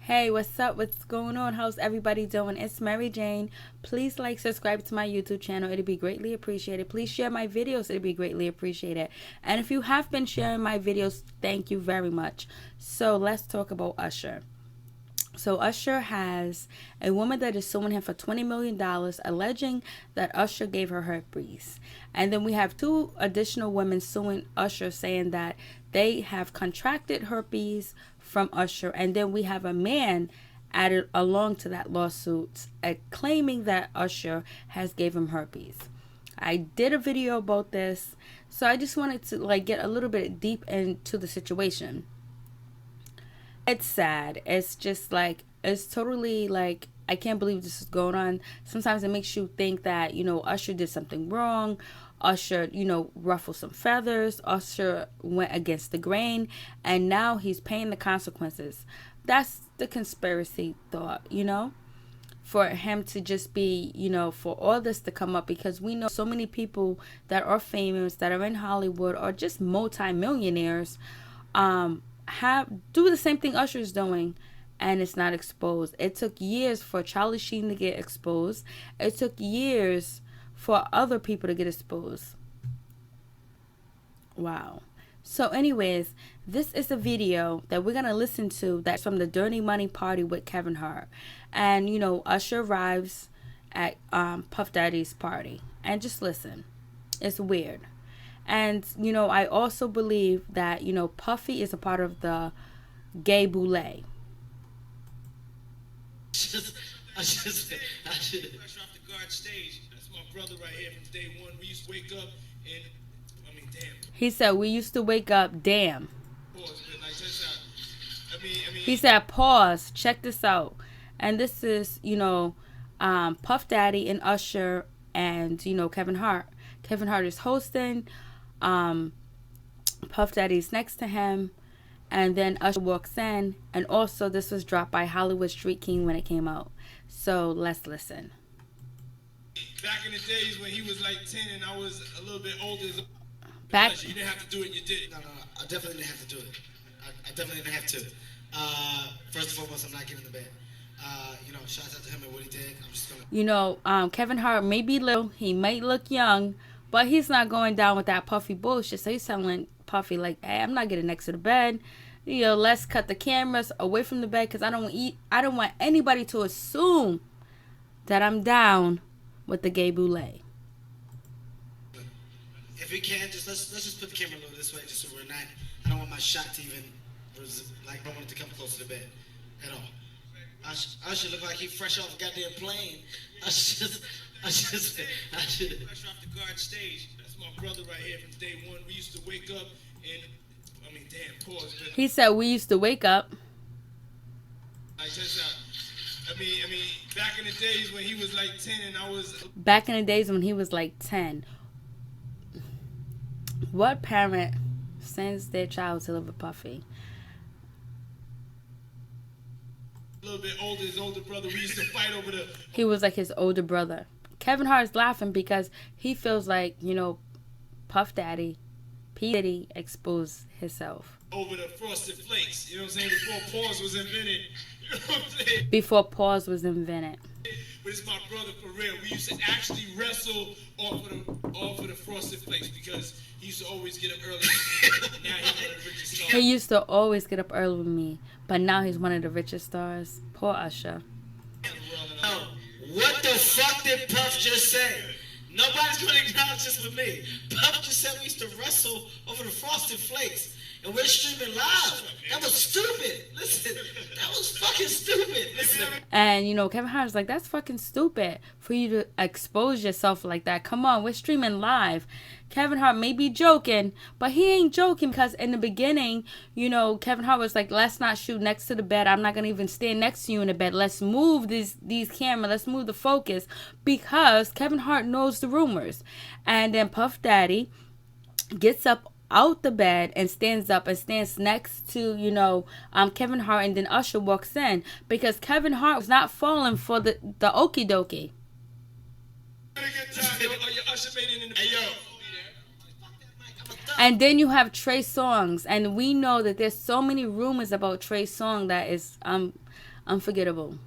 Hey, what's up? What's going on? How's everybody doing? It's Mary Jane. Please like, subscribe to my YouTube channel. It'd be greatly appreciated. Please share my videos. It'd be greatly appreciated. And if you have been sharing my videos, thank you very much. So let's talk about Usher. So Usher has a woman that is suing him for $20 million, alleging that Usher gave her herpes. And then we have two additional women suing Usher, saying that they have contracted herpes from Usher. And then we have a man added along to that lawsuit, claiming that Usher has gave him herpes. I did a video about this, so I just wanted to get a little bit deep into the situation. It's sad. It's just it's totally I can't believe this is going on. Sometimes it makes you think that, Usher did something wrong. Usher, ruffled some feathers. Usher went against the grain, and now he's paying the consequences. That's the conspiracy thought, for him to just be, for all this to come up, because we know so many people that are famous, that are in Hollywood, or just multi-millionaires, do the same thing Usher's doing, and it's not exposed. It took years for Charlie Sheen to get exposed. It took years for other people to get exposed. Wow. So anyways, this is a video that we're gonna listen to that's from the Dirty Money party with Kevin Hart. And Usher arrives at Puff Daddy's party, and just listen. It's weird. And, I also believe that, Puffy is a part of the gay boule. I should off the guard stage. That's my brother right here from day one. We used to wake up and, damn. He said, we used to wake up, damn. Pause, man. He said, pause, check this out. And this is, Puff Daddy and Usher and, Kevin Hart. Kevin Hart is hosting. Puff Daddy's next to him, and then Usher walks in. And also this was dropped by Hollywood Street King when it came out. So let's listen. Back in the days when he was 10 and I was a little bit older. Back. You didn't have to do it, you did. No, I definitely didn't have to do it. I definitely didn't have to. First and foremost, I'm not getting the bed. Shout out to him and what he did. I'm just gonna. Kevin Hart may be little, he might look young, but he's not going down with that Puffy bullshit. So he's telling Puffy hey, I'm not getting next to the bed. Let's cut the cameras away from the bed, because I don't want anybody to assume that I'm down with the gay boule. If we can, let's just put the camera a little this way, just so we're not. I don't want my shot to even I don't want it to come close to the bed at all. I should look like he fresh off a goddamn plane. I should fresh off the guard stage. That's my brother right here from day one. We used to wake up and damn, pause. But he said we used to wake up. Back in the days when he was 10 and I was. Back in the days when he was 10. What parent sends their child to live with Puffy? A little bit older, his older brother. We used to fight over the. He was his older brother. Kevin Hart is laughing because he feels Puff Daddy, P. Diddy, exposed himself. Over the Frosted Flakes, you know what I'm saying? Before pause was invented. You know what I'm saying? Before pause was invented. But it's my brother for real. We used to actually wrestle off of the Frosted Flakes because he used to always get up early. Now he's one of the richest stars. He used to always get up early with me, but now he's one of the richest stars. Poor Usher. What the fuck did Puff just say? Nobody's going to acknowledge this with me. Puff just said we used to wrestle over the Frosted Flakes. And we're streaming live. That was stupid. Listen, that was fucking stupid. Listen. And, Kevin Hart's that's fucking stupid for you to expose yourself like that. Come on, we're streaming live. Kevin Hart may be joking, but he ain't joking, because in the beginning, Kevin Hart was let's not shoot next to the bed. I'm not going to even stand next to you in the bed. Let's move these cameras. Let's move the focus, because Kevin Hart knows the rumors. And then Puff Daddy gets up out the bed and stands up and stands next to Kevin Hart, and then Usher walks in, because Kevin Hart was not falling for the okie dokie. And then you have Trey Songz, and we know that there's so many rumors about Trey Songz that is Unforgettable.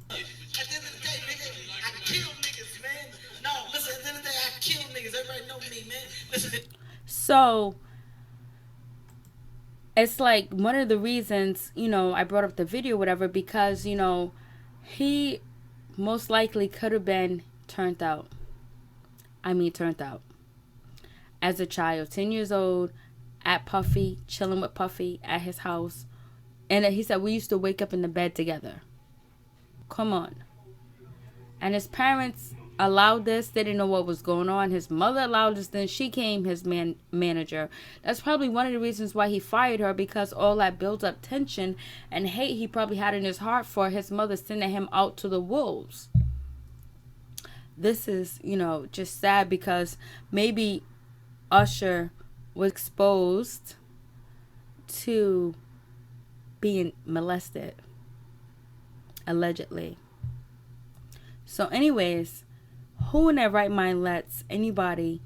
At the end of the day, nigga, I kill niggas, man. No, listen, at the end of the day, I kill niggas. Everybody know me, man. Listen. So it's like one of the reasons, I brought up the video, whatever, because, he most likely could have been turned out. Turned out. As a child, 10 years old, at Puffy, chilling with Puffy at his house. And he said, we used to wake up in the bed together. Come on. And his parents allowed this. They didn't know what was going on. His mother allowed this. Then she came his manager. That's probably one of the reasons why he fired her, because all that built up tension and hate he probably had in his heart for his mother sending him out to the wolves. This is, just sad, because maybe Usher was exposed to being molested, allegedly. So anyways, who in their right mind lets anybody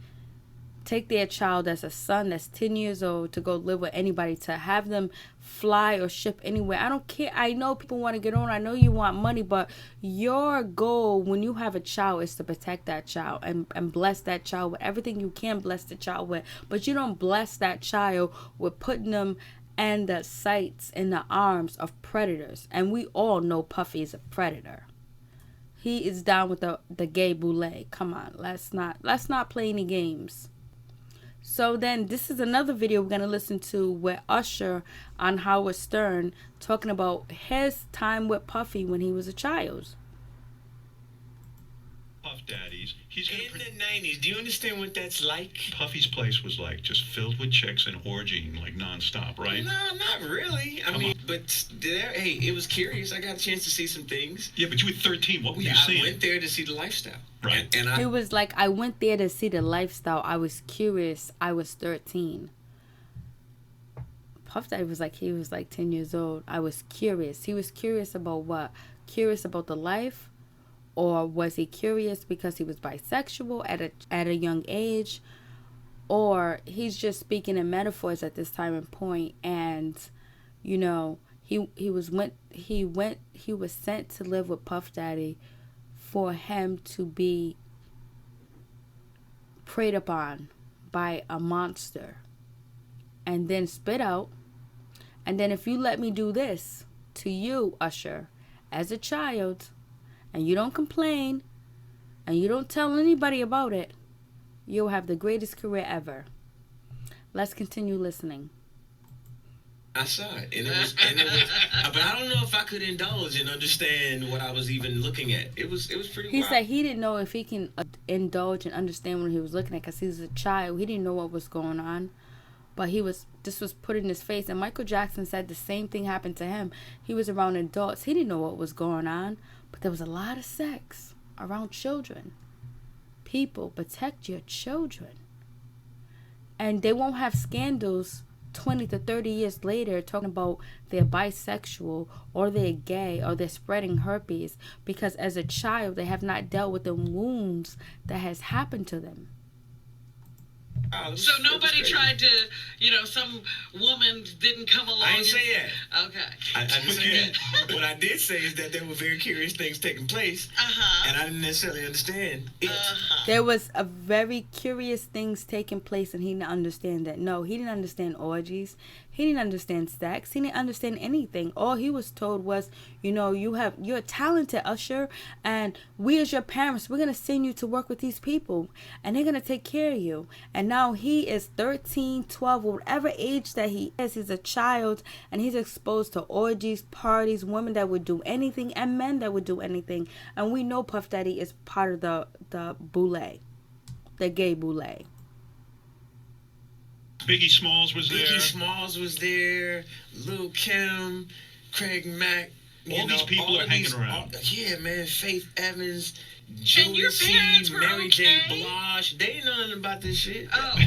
take their child as a son that's 10 years old to go live with anybody, to have them fly or ship anywhere? I don't care. I know people want to get on. I know you want money, but your goal when you have a child is to protect that child and bless that child with everything you can bless the child with. But you don't bless that child with putting them in the sights, in the arms of predators. And we all know Puffy is a predator. He is down with the gay boule. Come on, let's not play any games. So then this is another video we're going to listen to with Usher on Howard Stern talking about his time with Puffy when he was a child. Puff Daddies. He's In the 90s, do you understand what that's like? Puffy's place was like just filled with chicks and orgying like nonstop, right? No, not really. I mean, but hey, it was curious. I got a chance to see some things. Yeah, but you were 13. What were you I seeing? went there to see the lifestyle. Right. And He was like, I went there to see the lifestyle. I was curious. I was 13. Puff Daddy was like, he was like 10 years old. I was curious. He was curious about what? Curious about the life? Or was he curious because he was bisexual at a young age? Or he's just speaking in metaphors at this time and point, and he was sent to live with Puff Daddy for him to be preyed upon by a monster and then spit out. And then if you let me do this to you, Usher, as a child, and you don't complain, and you don't tell anybody about it, you'll have the greatest career ever. Let's continue listening. I saw it, and it was, but I don't know if I could indulge and understand what I was even looking at. It was pretty. He wild. said he didn't know if he can indulge and understand what he was looking at, because he was a child. He didn't know what was going on, but this was put in his face. And Michael Jackson said the same thing happened to him. He was around adults. He didn't know what was going on, but there was a lot of sex around children. People, protect your children. And they won't have scandals 20 to 30 years later talking about they're bisexual or they're gay or they're spreading herpes, because as a child they have not dealt with the wounds that has happened to them. So nobody tried to, some woman didn't come along. I didn't say that. Okay. I didn't say that. What I did say is that there were very curious things taking place, and I didn't necessarily understand it. There was a very curious things taking place, and he didn't understand that. No, he didn't understand orgies. He didn't understand sex. He didn't understand anything. All he was told was, you're talented, Usher, and we as your parents, we're going to send you to work with these people, and they're going to take care of you. And now he is 13, 12, whatever age that he is. He's a child, and he's exposed to orgies, parties, women that would do anything, and men that would do anything. And we know Puff Daddy is part of the boule, the gay boule. Biggie Smalls was there. Biggie Smalls was there. Lil' Kim, Craig Mack. All these people are hanging around. Yeah, man. Faith Evans, And your Joey parents C, were Mary J. okay? Blige. They didn't know nothing about this shit. Oh.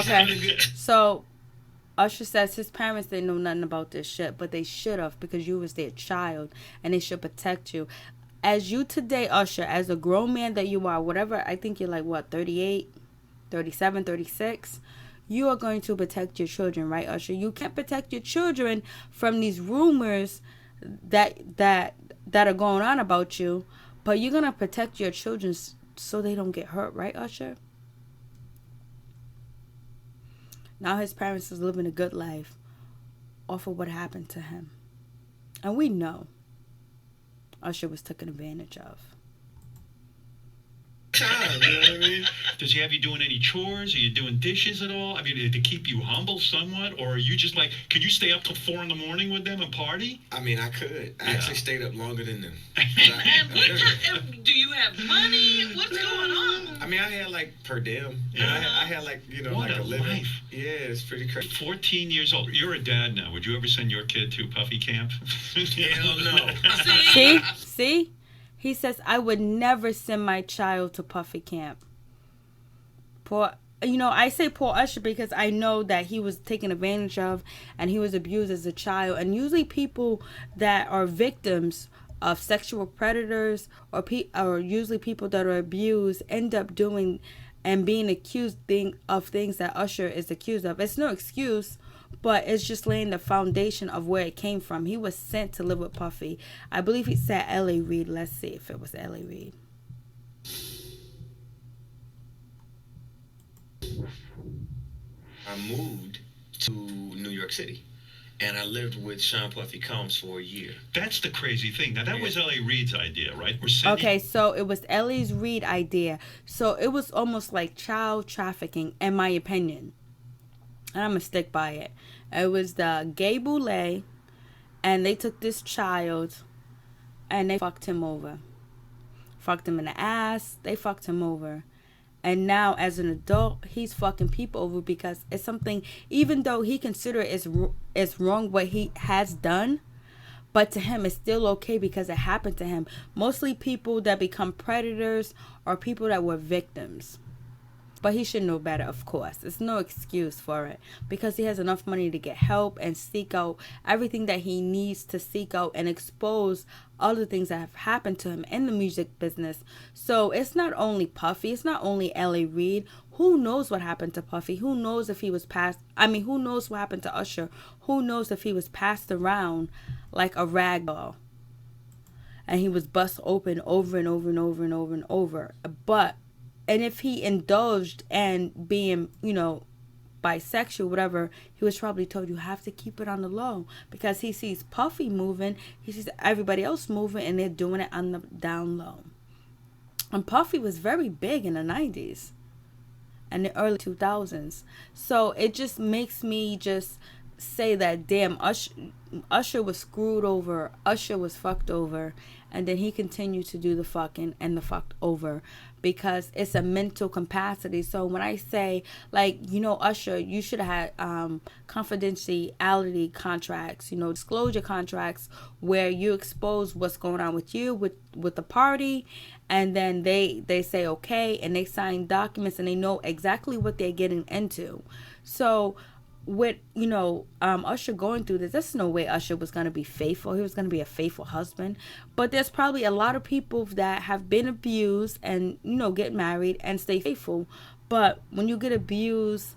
Okay. So Usher says his parents didn't know nothing about this shit, but they should have, because you was their child and they should protect you. As you today, Usher, as a grown man that you are, whatever, I think you're like, 38, 37, 36, you are going to protect your children, right, Usher? You can't protect your children from these rumors that are going on about you, but you're gonna protect your children so they don't get hurt, right, Usher? Now his parents is living a good life off of what happened to him. And we know Usher was taken advantage of. Child, you know what I mean? Does he have you doing any chores? Are you doing dishes at all? I mean, to keep you humble somewhat? Or are you just like, can you stay up till 4 a.m. with them and party? I mean, I could. I actually stayed up longer than them. And do you have money? What's going on? I mean, I had like per diem. I had like, What like a a living. life. Yeah, it's pretty crazy. 14 years old. You're a dad now. Would you ever send your kid to Puffy camp? Hell no. See? He says, I would never send my child to Puffy camp. I say poor Usher because I know that he was taken advantage of and he was abused as a child. And usually people that are victims of sexual predators or usually people that are abused end up doing and being accused of things that Usher is accused of. It's no excuse, but it's just laying the foundation of where it came from. He was sent to live with Puffy. I believe he said L.A. Reid. Let's see if it was L.A. Reid. I moved to New York City, and I lived with Sean Puffy Combs for a year. That's the crazy thing. Now, that was L.A. Reid's idea, right? Okay, so it was L.A. Reid idea. So it was almost like child trafficking, in my opinion. And I'm going to stick by it. It was the gay Boule, and they took this child, and they fucked him over. Fucked him in the ass. They fucked him over. And now, as an adult, he's fucking people over because it's something, even though he considers it's wrong what he has done, but to him, it's still okay because it happened to him. Mostly people that become predators are people that were victims. But he should know better, of course. There's no excuse for it because he has enough money to get help and seek out everything that he needs to seek out and expose all the things that have happened to him in the music business. So it's not only Puffy, it's not only L.A. Reid. Who knows what happened to Puffy? Who knows if he was who knows what happened to Usher? Who knows if he was passed around like a rag doll? And he was bust open over and over and over and over and over. And if he indulged and being, bisexual, whatever, he was probably told you have to keep it on the low because he sees Puffy moving, he sees everybody else moving, and they're doing it on the down low. And Puffy was very big in the 90s and the early 2000s. So it just makes me just say that, damn, Usher was screwed over, Usher was fucked over, and then he continued to do the fucking and the fucked over because it's a mental capacity. So when I say, Usher, you should have had confidentiality contracts, disclosure contracts where you expose what's going on with you, with the party, and then they say okay, and they sign documents and they know exactly what they're getting into. So with Usher going through this, there's no way Usher was going to be faithful. He was going to be a faithful husband. But there's probably a lot of people that have been abused and get married and stay faithful. But when you get abused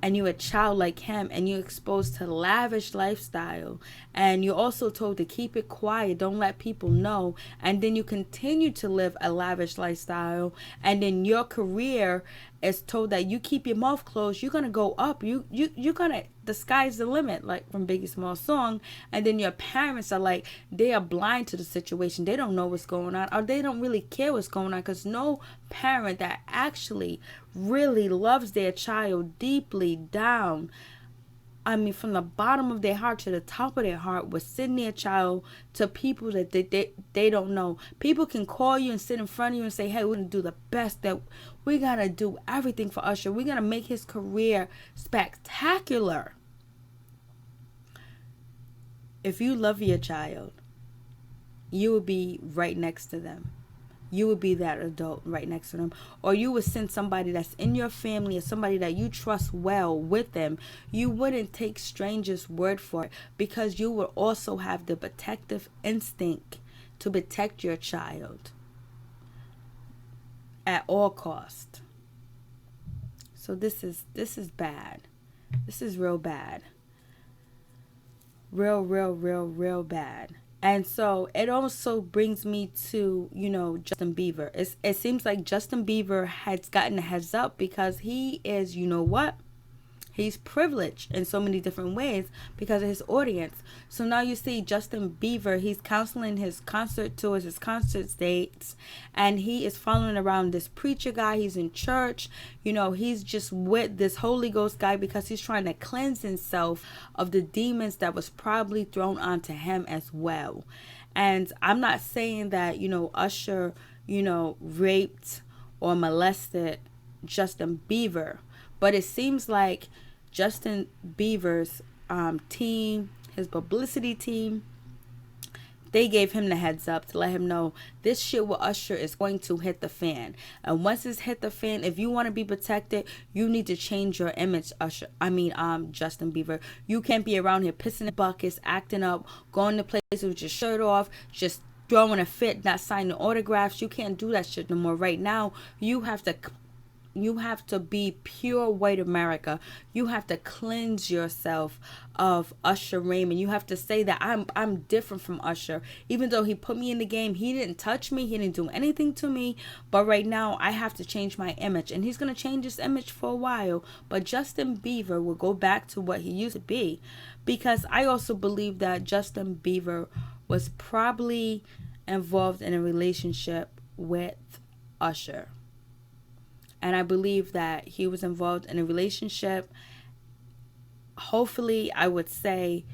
and you're a child like him and you're exposed to lavish lifestyle and you're also told to keep it quiet, don't let people know, and then you continue to live a lavish lifestyle, and then your career is told that you keep your mouth closed, you're gonna go up, you're gonna, the sky's the limit, like from Biggie Smalls song. And then your parents are like, they are blind to the situation, they don't know what's going on, or they don't really care what's going on, because no parent that actually really loves their child deeply down, from the bottom of their heart to the top of their heart, would send their child to people that they don't know. People can call you and sit in front of you and say, hey, we're going to do the best, that we're going to do everything for Usher. We're going to make his career spectacular. If you love your child, you would be right next to them. You would be that adult right next to them. Or you would send somebody that's in your family or somebody that you trust well with them. You wouldn't take strangers' word for it, because you would also have the protective instinct to protect your child at all cost. So this is bad. This is real bad. Real bad. And so it also brings me to, Justin Bieber. It seems like Justin Bieber has gotten a heads up because he is, you know what? He's privileged in so many different ways because of his audience. So now you see Justin Bieber, he's counseling his concert tours, his concert dates, and he is following around this preacher guy. He's in church. He's just with this Holy Ghost guy because he's trying to cleanse himself of the demons that was probably thrown onto him as well. And I'm not saying that, Usher, raped or molested Justin Bieber, but it seems like Justin Bieber's team, his publicity team, they gave him the heads up to let him know this shit with Usher is going to hit the fan. And once it's hit the fan, if you want to be protected, you need to change your image, Justin Bieber. You can't be around here pissing in buckets, acting up, going to places with your shirt off, just throwing a fit, not signing autographs. You can't do that shit no more. Right now, you have to be pure white America. You have to cleanse yourself of Usher Raymond. You have to say that I'm different from Usher. Even though he put me in the game, he didn't touch me. He didn't do anything to me. But right now, I have to change my image. And he's going to change his image for a while. But Justin Bieber will go back to what he used to be. Because I also believe that Justin Bieber was probably involved in a relationship with Usher. And I believe that he was involved in a relationship. Hopefully, I would say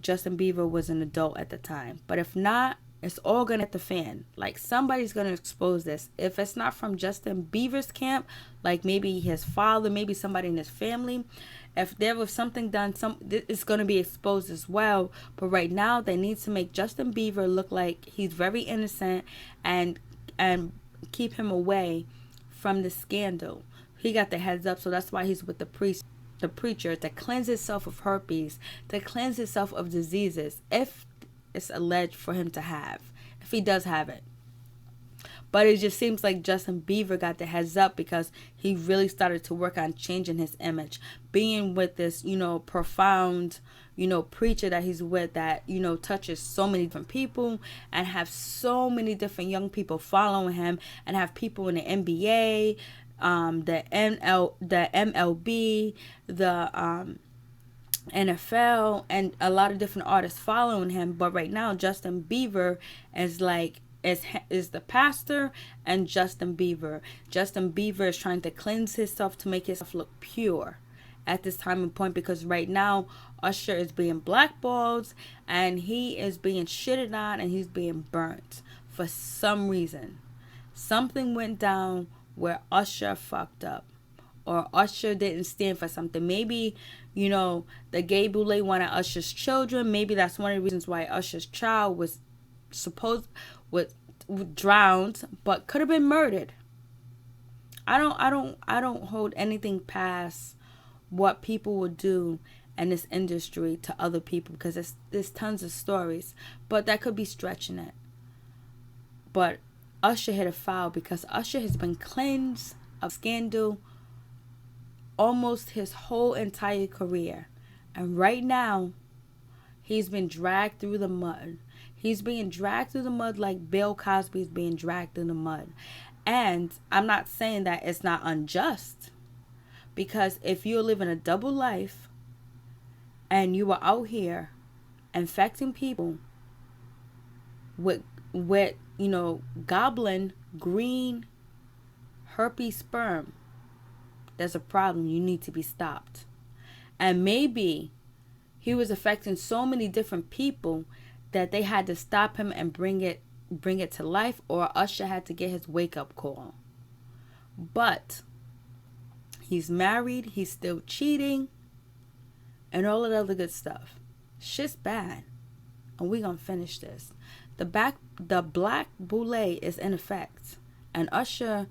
Justin Bieber was an adult at the time. But if not, it's all going to hit the fan. Like, somebody's going to expose this. If it's not from Justin Bieber's camp, like maybe his father, maybe somebody in his family, if there was something done, it's going to be exposed as well. But right now, they need to make Justin Bieber look like he's very innocent and keep him away from the scandal. He got the heads up, so that's why he's with the preacher, to cleanse himself of herpes, to cleanse himself of diseases, if it's alleged for him to have, if he does have it. But it just seems like Justin Bieber got the heads up because he really started to work on changing his image, being with this, profound, preacher that he's with that, touches so many different people and have so many different young people following him, and have people in the NBA, the MLB, the NFL, and a lot of different artists following him. But right now, Justin Bieber is the pastor, and Justin Bieber is trying to cleanse himself to make himself look pure at this time and point, because right now Usher is being blackballed and he is being shitted on and he's being burnt for some reason. Something went down where Usher fucked up, or Usher didn't stand for something. Maybe, the gay Boule wanted Usher's children. Maybe that's one of the reasons why Usher's child was drowned, but could have been murdered. I don't hold anything past what people will do in this industry to other people, because there's tons of stories, but that could be stretching it. But Usher hit a foul because Usher has been cleansed of scandal almost his whole entire career, and right now he's been dragged through the mud. He's being dragged through the mud like Bill Cosby is being dragged through the mud. And I'm not saying that it's not unjust, because if you're living a double life and you are out here infecting people with goblin green herpes sperm, there's a problem. You need to be stopped. And maybe he was affecting so many different people that they had to stop him and bring it to life, or Usher had to get his wake-up call. But he's married, he's still cheating, and all of the other good stuff. Shit's bad. And we gonna finish this. The black boule is in effect, and Usher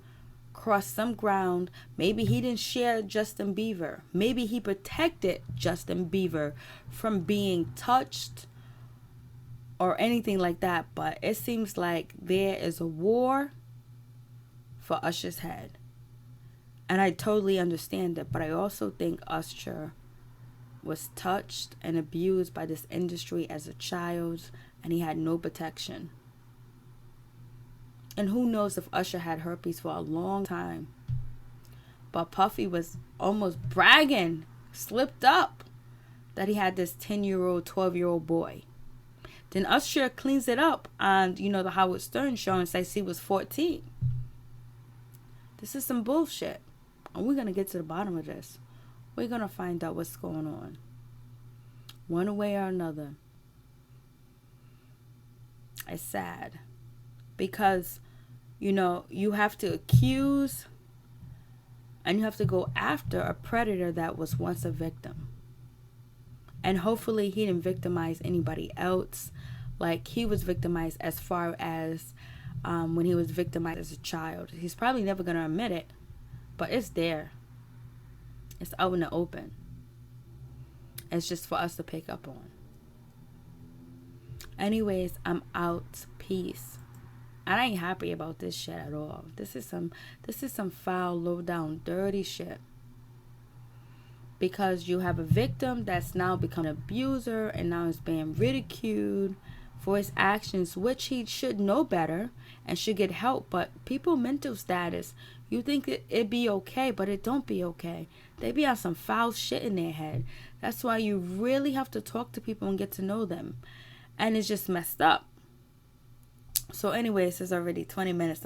crossed some ground. Maybe he didn't share Justin Bieber. Maybe he protected Justin Bieber from being touched or anything like that. But it seems like there is a war for Usher's head. And I totally understand it. But I also think Usher was touched and abused by this industry as a child. and he had no protection. And who knows if Usher had herpes for a long time. But Puffy was almost bragging, slipped up, that he had this 10-year-old, 12-year-old boy. Then Usher cleans it up on, the Howard Stern show and says he was 14. This is some bullshit. And we're going to get to the bottom of this. We're going to find out what's going on. One way or another. It's sad. Because, you have to accuse and you have to go after a predator that was once a victim. And hopefully he didn't victimize anybody else. Like he was victimized as far as when he was victimized as a child. He's probably never going to admit it. But it's there. It's out in the open. It's just for us to pick up on. Anyways, I'm out. Peace. I ain't happy about this shit at all. This is some foul, low down, dirty shit. Because you have a victim that's now become an abuser and now is being ridiculed for his actions, which he should know better and should get help. But people mental status, you think it be okay, but it don't be okay. They be on some foul shit in their head. That's why you really have to talk to people and get to know them. And it's just messed up. So anyways, it's already 20 minutes.